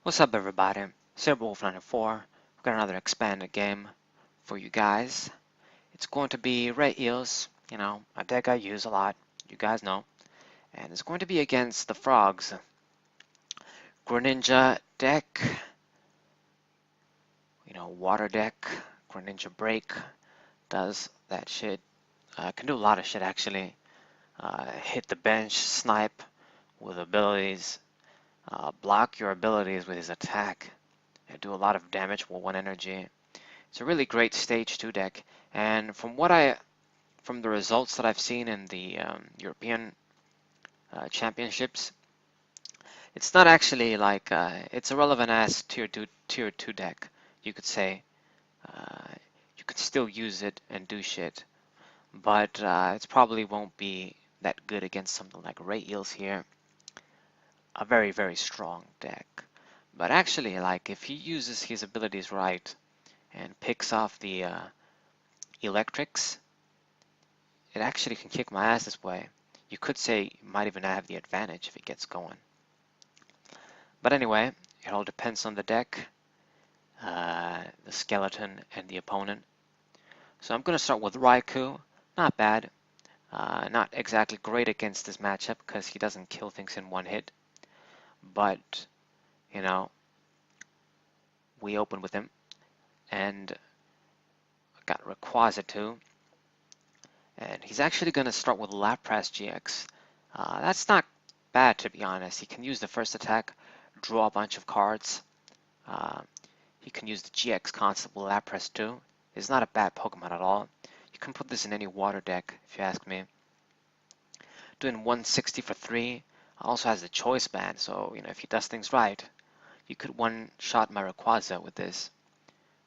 What's up, everybody? Wolf94. We've got another expanded game for you guys. It's going to be Rayeels, a deck I use a lot, you guys know. And it's going to be against the Frogs. Greninja deck, water deck, Greninja break, does that shit. Can do a lot of shit actually. Hit the bench, snipe with abilities, block your abilities with his attack, and do a lot of damage with one energy. It's a really great stage 2 deck, and from the results that I've seen in the European championships, it's not actually like it's a relevant ass tier 2 deck. You could say you could still use it and do shit, but it probably won't be that good against something like Rayeels here. A very strong deck, but actually, like if he uses his abilities right and picks off the electrics, it actually can kick my ass this way. You could say you might even have the advantage if it gets going. But anyway, it all depends on the deck, the skeleton, and the opponent. So I'm going to start with Raikou. Not bad. Not exactly great against this matchup because he doesn't kill things in one hit. But, we open with him. And I got Rayquaza too. And he's actually going to start with Lapras GX. That's not bad, to be honest. He can use the first attack, draw a bunch of cards. He can use the GX concept with Lapras too. It's not a bad Pokemon at all. You can put this in any water deck, if you ask me. Doing 160 for 3. Also has the choice band, so if he does things right, you could one-shot my Rayquaza with this.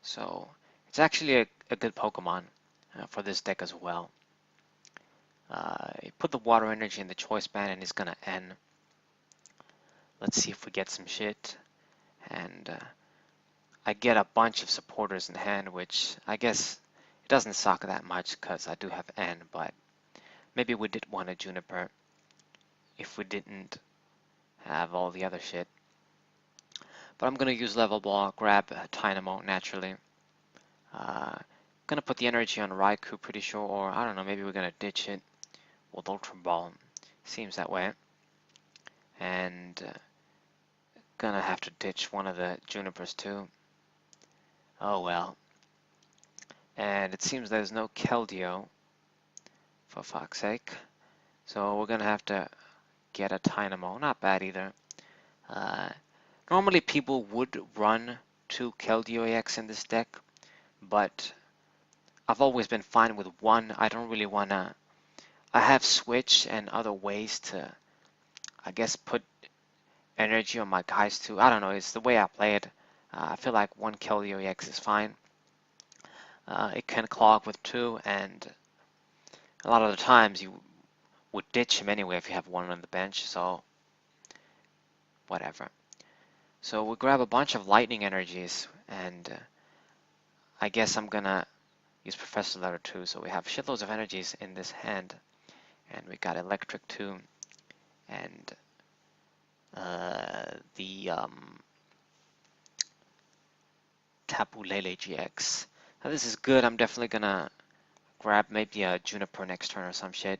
So it's actually a good Pokemon for this deck as well. You put the water energy in the choice band and it's gonna end. Let's see if we get some shit. And I get a bunch of supporters in hand, which I guess it doesn't suck that much because I do have N, but maybe we did want a Juniper if we didn't have all the other shit. But I'm gonna use Level Ball, grab Dynamo naturally. Gonna put the energy on Raikou, pretty sure, or I don't know, maybe we're gonna ditch it with Ultra Ball. Seems that way. And gonna have to ditch one of the Junipers too. Oh well. And it seems there's no Keldeo, for fuck's sake. So we're gonna have to get a Dynamo. Not bad either. Normally people would run 2 Keldeo EX in this deck, but I've always been fine with one. I don't really wanna. I have Switch and other ways to, I guess, put energy on my guys too. I don't know, it's the way I play it. I feel like 1 Keldeo EX is fine. It can clog with 2, and a lot of the times you would ditch him anyway if you have one on the bench, so whatever. So we grab a bunch of lightning energies, and I guess I'm gonna use Professor Letter too. So we have shitloads of energies in this hand, and we got electric too, and the Tapu Lele GX. Now this is good. I'm definitely gonna grab maybe a Juniper next turn or some shit,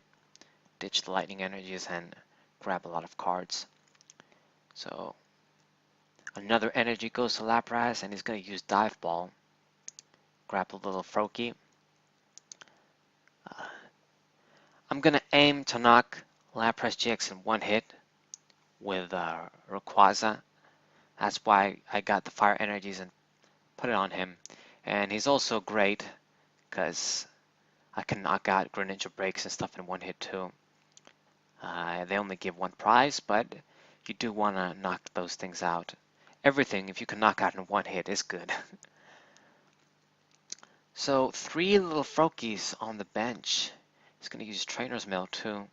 ditch the lightning energies and grab a lot of cards. So another energy goes to Lapras, and he's gonna use Dive Ball. Grab a little Froakie. I'm gonna aim to knock Lapras GX in one hit with Rayquaza. That's why I got the fire energies and put it on him. And he's also great because I can knock out Greninja breaks and stuff in one hit too. They only give one prize, but you do want to knock those things out. Everything, if you can knock out in one hit, is good. So 3 little Froakies on the bench. He's going to use Trainer's Mail too.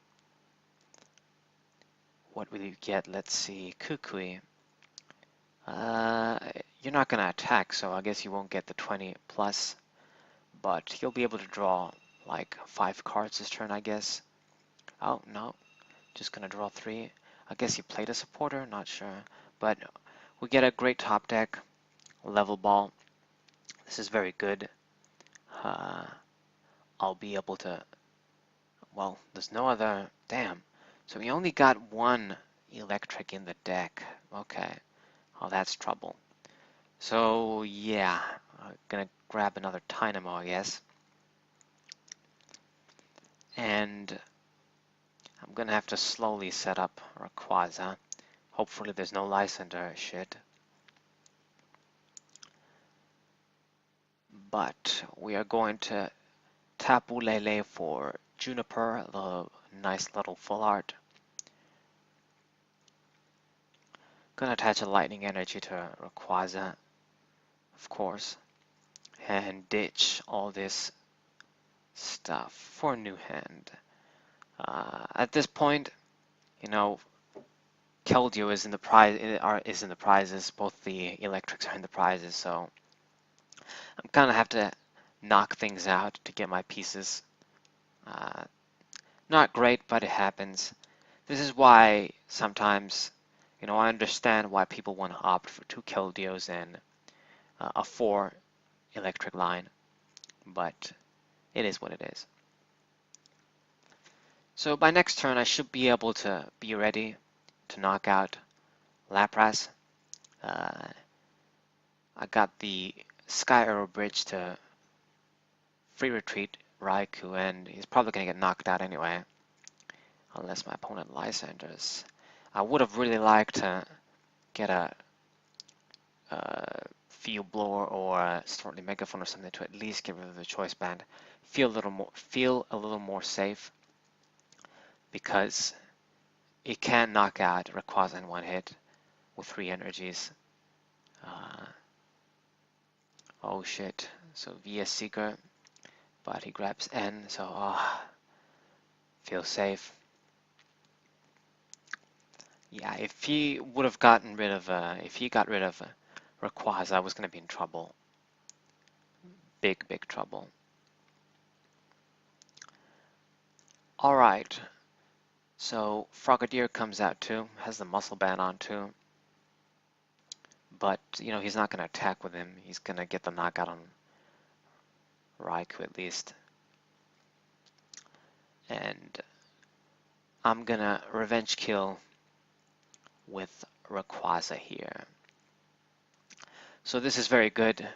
What will you get? Let's see. Kukui. You're not going to attack, so I guess you won't get the 20 plus. But he'll be able to draw like 5 cards this turn, I guess. Oh, no. Just going to draw 3. I guess he played a supporter, not sure. But we get a great top deck, level ball. This is very good. I'll be able to, well, there's no other, damn. So we only got one electric in the deck. Okay, oh, that's trouble. So yeah, I'm gonna grab another Dynamo, I guess. And I'm gonna have to slowly set up Rayquaza. Hopefully there's no Lysander shit. But we are going to Tapu Lele for Juniper, the nice little full art. Gonna attach a lightning energy to Rayquaza, of course, and ditch all this stuff for a new hand. At this point, you know, Keldeo is in the prizes. Both the electrics are in the prizes, so I'm gonna have to knock things out to get my pieces. Not great, but it happens. This is why sometimes, you know, I understand why people want to opt for 2 Keldeos and a 4 electric line, but it is what it is. So by next turn, I should be able to be ready to knock out Lapras. I got the Sky Arrow Bridge to free retreat Raikou, and he's probably going to get knocked out anyway, unless my opponent Lysanders. I would have really liked to get a Field Blower or a Snortly Megaphone or something to at least get rid of the Choice Band. Feel a little more safe, because it can knock out Rayquaza in one hit with 3 energies. Oh shit, so VS Seeker, but he grabs N, so feel safe. Yeah, if he would have gotten rid of, if he got rid of Rayquaza, I was going to be in trouble. Big trouble. Alright, so Frogadier comes out too, has the Muscle Band on too. But, you know, he's not going to attack with him. He's going to get the knockout on Raikou at least. And I'm going to Revenge Kill with Rayquaza here. So this is very good.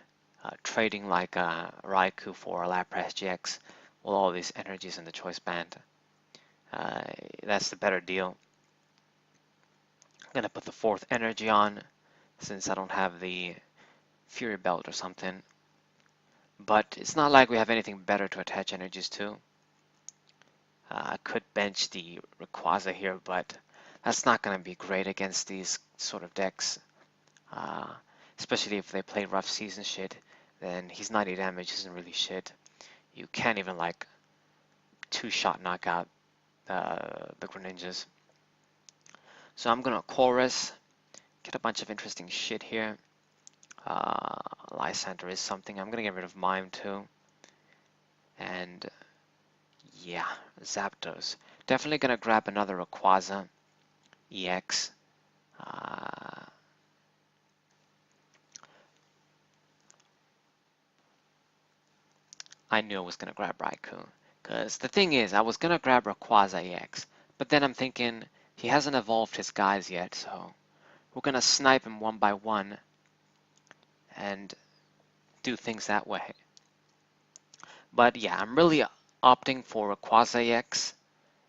Trading like Raikou for Lapras GX with all these energies in the Choice Band. That's the better deal. I'm going to put the 4th energy on, since I don't have the Fury Belt or something. But it's not like we have anything better to attach energies to. I could bench the Rayquaza here, but that's not going to be great against these sort of decks. Especially if they play rough season shit, then his 90 damage isn't really shit. You can't even like 2-shot knock out the Greninjas. So I'm going to Chorus, get a bunch of interesting shit here. Lysander is something. I'm going to get rid of Mime too. And yeah, Zapdos. Definitely going to grab another Rayquaza EX. I knew I was going to grab Raikou. Because the thing is, I was going to grab Rayquaza EX. But then I'm thinking, he hasn't evolved his guys yet, so we're going to snipe him one by one and do things that way. But yeah, I'm really opting for Rayquaza EX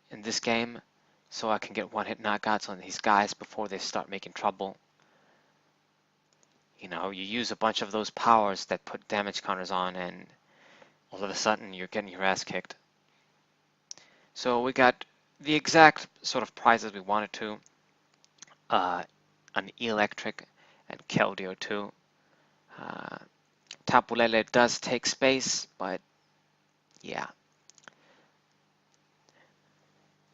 in this game, so I can get one-hit knockouts on these guys before they start making trouble. You know, you use a bunch of those powers that put damage counters on, and all of a sudden you're getting your ass kicked. So we got the exact sort of prizes we wanted to. An electric and Keldeo too. Tapu Lele does take space, but yeah.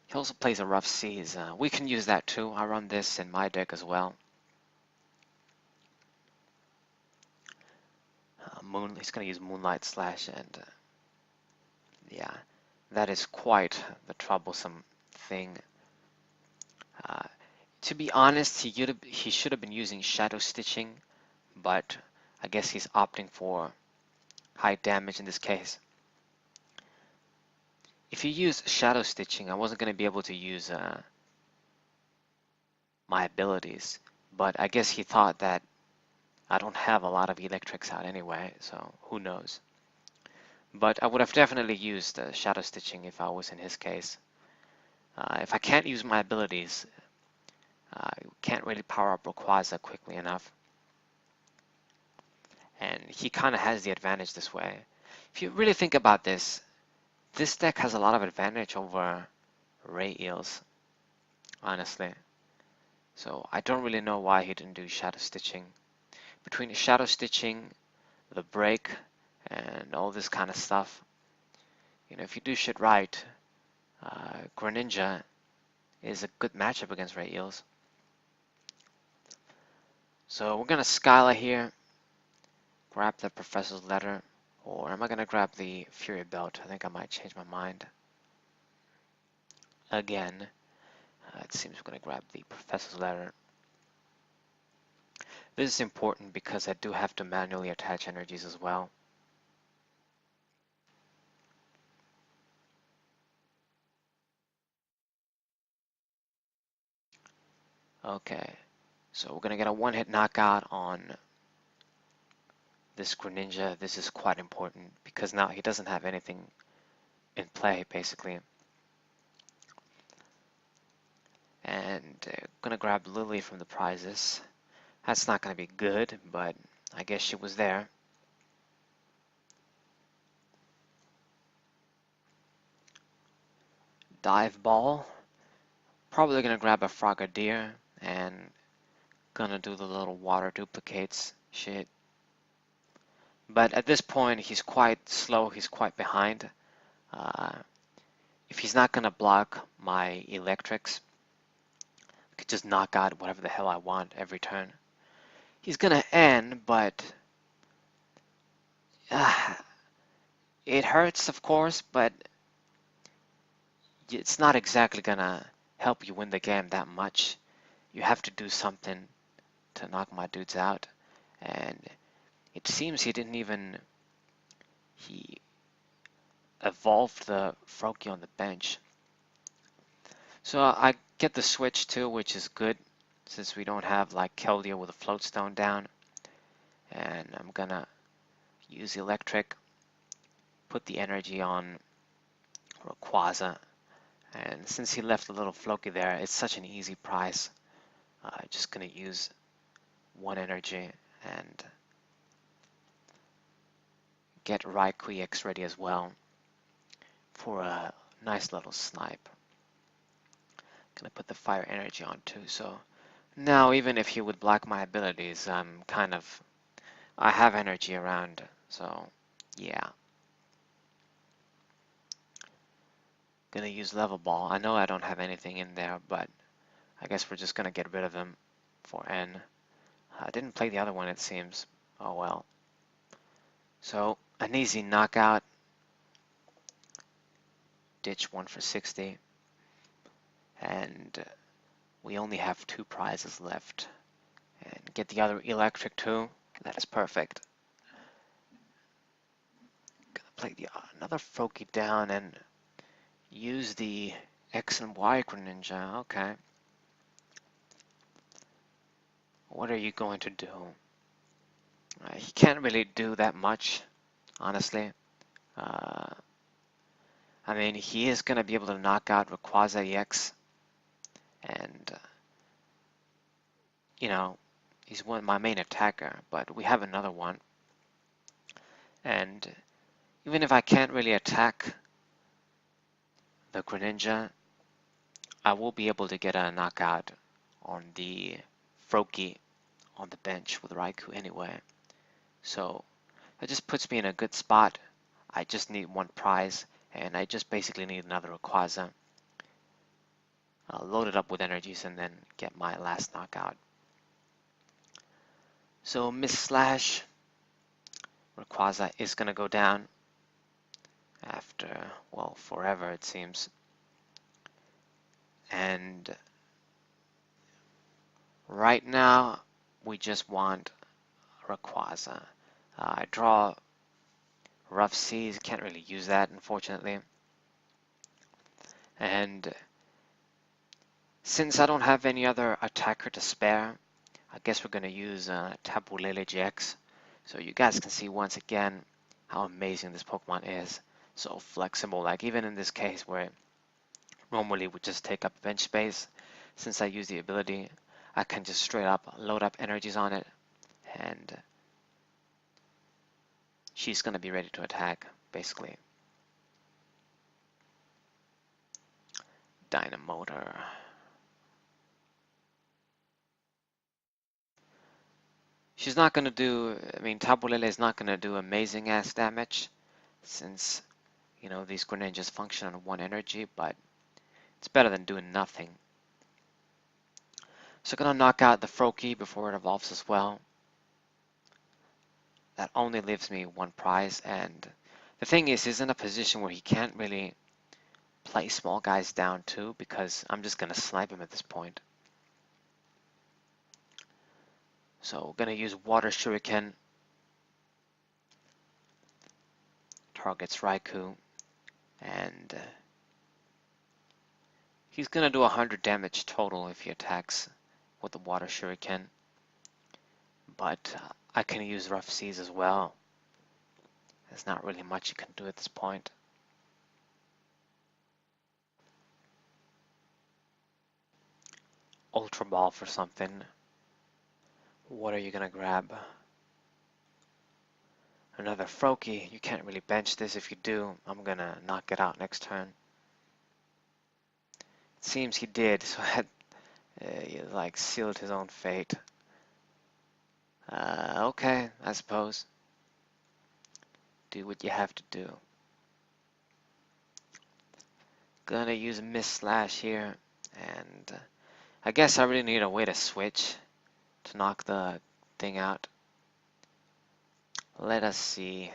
He also plays a Rough Seas. We can use that too. I run this in my deck as well. He's going to use Moonlight Slash, and yeah, that is quite the troublesome thing. To be honest, he should have been using Shadow Stitching, but I guess he's opting for high damage in this case. If he used Shadow Stitching, I wasn't going to be able to use my abilities, but I guess he thought that I don't have a lot of electrics out anyway, so who knows. But I would have definitely used Shadow Stitching if I was in his case. If I can't use my abilities, I can't really power up Rayquaza quickly enough. And he kind of has the advantage this way. If you really think about this, this deck has a lot of advantage over Rayeels, honestly. So I don't really know why he didn't do Shadow Stitching. Between the Shadow Stitching, the break, and all this kind of stuff, you know, if you do shit right, Greninja is a good matchup against Rayeels. So we're gonna Skyla here, grab the Professor's Letter, or am I gonna grab the Fury Belt? I think I might change my mind. Again, it seems we're gonna grab the Professor's Letter. This is important because I do have to manually attach energies as well. Okay, so we're gonna get a one-hit knockout on this Greninja. This is quite important because now he doesn't have anything in play, basically. And gonna grab Lily from the prizes. That's not gonna be good, but I guess she was there. Dive Ball. Probably gonna grab a Frogadier and gonna do the little water duplicates shit. But at this point, he's quite slow, he's quite behind. If he's not gonna block my electrics, I could just knock out whatever the hell I want every turn. He's gonna end, but it hurts, of course, but it's not exactly gonna help you win the game that much. You have to do something to knock my dudes out, and it seems he evolved the Froakie on the bench. So I get the switch too, which is good since we don't have like Keldeo with a float stone down. And I'm gonna use electric, put the energy on Rayquaza, and since he left a little Floki there, it's such an easy prize. Just gonna use one energy and get Raikou EX ready as well for a nice little snipe. Gonna put the fire energy on too, so now even if he would block my abilities, I have energy around, so yeah. Gonna use Level Ball. I know I don't have anything in there, but I guess we're just gonna get rid of him for N. I didn't play the other one, it seems. Oh well. So, an easy knockout. Ditch 1 for 60. And we only have 2 prizes left. And get the other electric too. That is perfect. Gonna play another Froakie down and use the X and Y Greninja. Okay. What are you going to do? He can't really do that much, honestly. I mean, he is going to be able to knock out Rayquaza EX, and, you know, he's my main attacker, but we have another one. And even if I can't really attack the Greninja, I will be able to get a knockout on the Froakie on the bench with Raikou anyway. So that just puts me in a good spot. I just need one prize, and I just basically need another Rayquaza. I'll load it up with energies and then get my last knockout. So Miss Slash, Rayquaza is going to go down after, well, forever it seems. And Right now, we just want Rayquaza. I draw Rough Seas, can't really use that, unfortunately. And since I don't have any other attacker to spare, I guess we're going to use Tapu Lele GX. So you guys can see once again how amazing this Pokemon is. So flexible, like even in this case where normally would just take up bench space, since I use the ability, I can just straight up load up energies on it, and she's going to be ready to attack, basically. Dynamotor. She's not going to do, I mean, Tapu Lele is not going to do amazing ass damage, since, you know, these Greninjas function on one energy, but it's better than doing nothing. So I'm going to knock out the Froakie before it evolves as well. That only leaves me one prize, and the thing is, he's in a position where he can't really play small guys down too, because I'm just going to snipe him at this point. So we're going to use Water Shuriken. Targets Raikou, and he's going to do 100 damage total if he attacks with the Water Shuriken. But I can use Rough Seas as well. There's not really much you can do at this point. Ultra Ball for something. What are you going to grab? Another Froakie. You can't really bench this. If you do, I'm going to knock it out next turn. It seems he did, so he like sealed his own fate. Okay, I suppose. Do what you have to do. Gonna use a Mist Slash here, and I guess I really need a way to switch to knock the thing out. Let us see.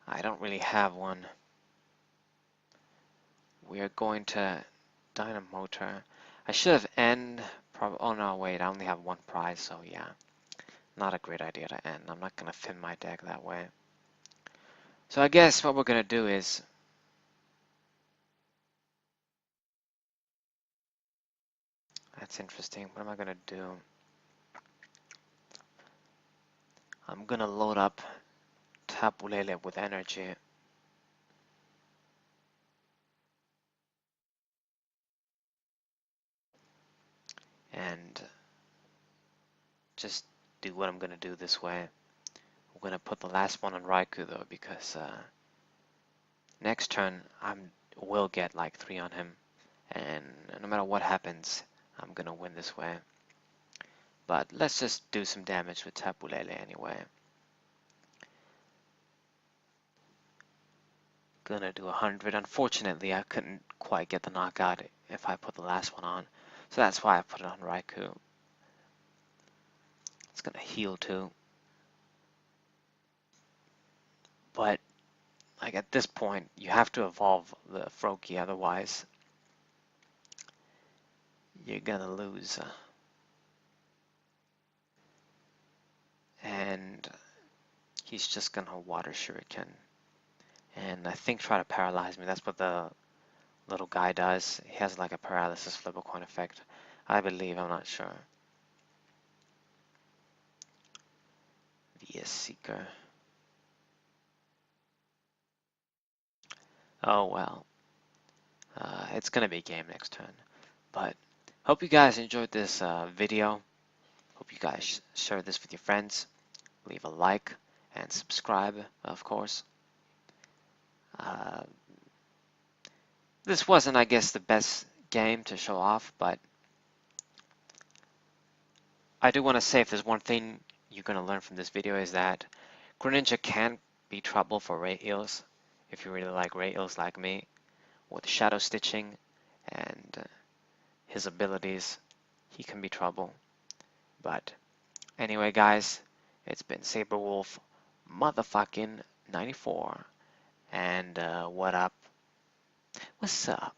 I don't really have one. We are going to Dynamotor. I should have end. Oh no, wait, I only have one prize, so yeah. Not a great idea to end. I'm not gonna thin my deck that way. So I guess what we're gonna do is that's interesting. What am I gonna do? I'm gonna load up Tapu Lele with energy. And just do what I'm gonna do this way. I'm gonna put the last one on Raikou though, because next turn I will get like 3 on him, and no matter what happens, I'm gonna win this way. But let's just do some damage with Tapu Lele anyway. Gonna do 100. Unfortunately, I couldn't quite get the knockout if I put the last one on, so that's why I put it on Raikou. It's gonna heal too. But like at this point, you have to evolve the Froakie, otherwise you're gonna lose. And he's just gonna Water Shuriken. And I think try to paralyze me. That's what the little guy does. He has like a paralysis flip a coin effect. I believe, I'm not sure. VS Seeker. Oh well. It's gonna be a game next turn. But hope you guys enjoyed this video. Hope you guys share this with your friends. Leave a like and subscribe, of course. This wasn't, I guess, the best game to show off, but I do want to say if there's one thing you're going to learn from this video is that Greninja can be trouble for Rayeels, if you really like Rayeels like me, with shadow stitching and his abilities, he can be trouble. But anyway, guys, it's been Saberwolf motherfucking 94, and what up? What's up?